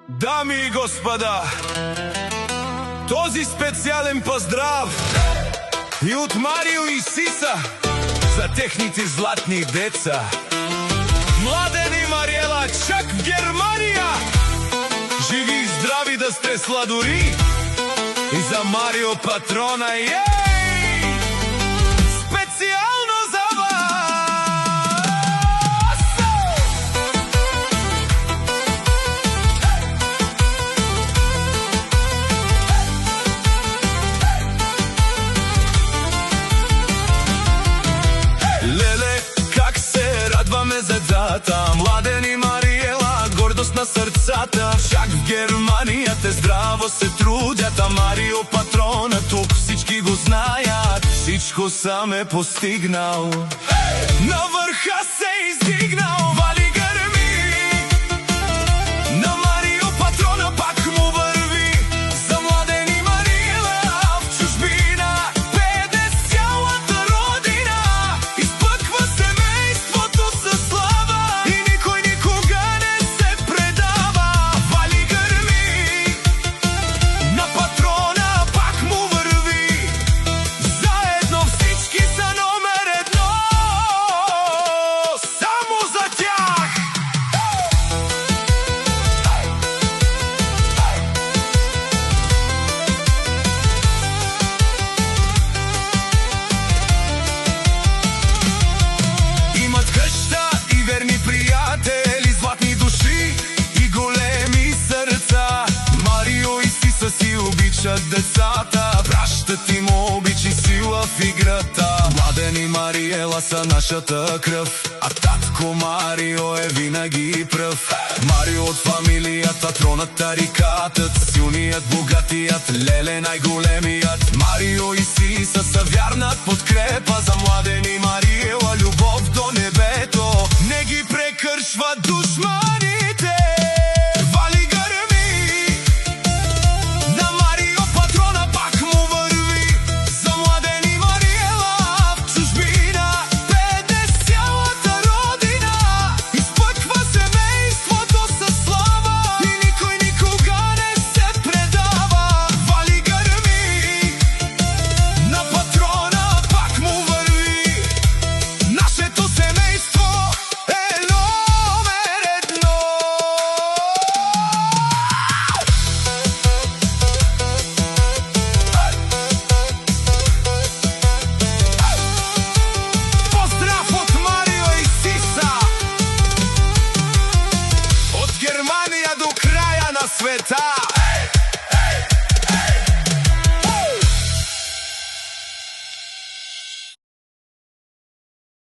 Дами и господа, този специален поздрав и от Марио и Сиса за техните златни деца. Младен и Мариела, чак в Германия! Живи и здрави да сте сладори! И за Марио патрона, ей! Специално за вас! Леле, как се радваме за дата! Младен и Мариела, гордост на сърцата. Чак в Германия те здраво се трудят, а Марио патрона тук всички го знаят. Всичко сам е постигнал, на върха се издигнал. Вали гърми, на Марио патрона пак му върви. За Младен и Мариела в чужбина педе с цялата родина. Изпъква семейството със слава и никой никога не се предава. Вали гърми, на патрона пак му върви. Заедно всички са номер едно, само за тях. Имат къща и верни приятели, златни души и големи сърца. Марио и Сиса си обичат децата, пращат им обич и сила в играта. Младен и Мариела са нашата кръв, а татко Марио е винаги пръв. Марио от фамилията, тронът, тарикатът, силният, богатият, леле най-големият. Марио и Сиса са вярна подкрепа за Младен и Мариела, любов до небето не ги прекършва душманите. Вали гърми, на Марио патрона пак му върви. За Младен и Мариела в чужбина педе с цялата родина. Изпъква семейството със слава и никой никога не се предава. Вали гърми, на патрона пак му върви. Нашето семейство е номер едно. Поздрав от Марио и Сиса, от Германия до края на света.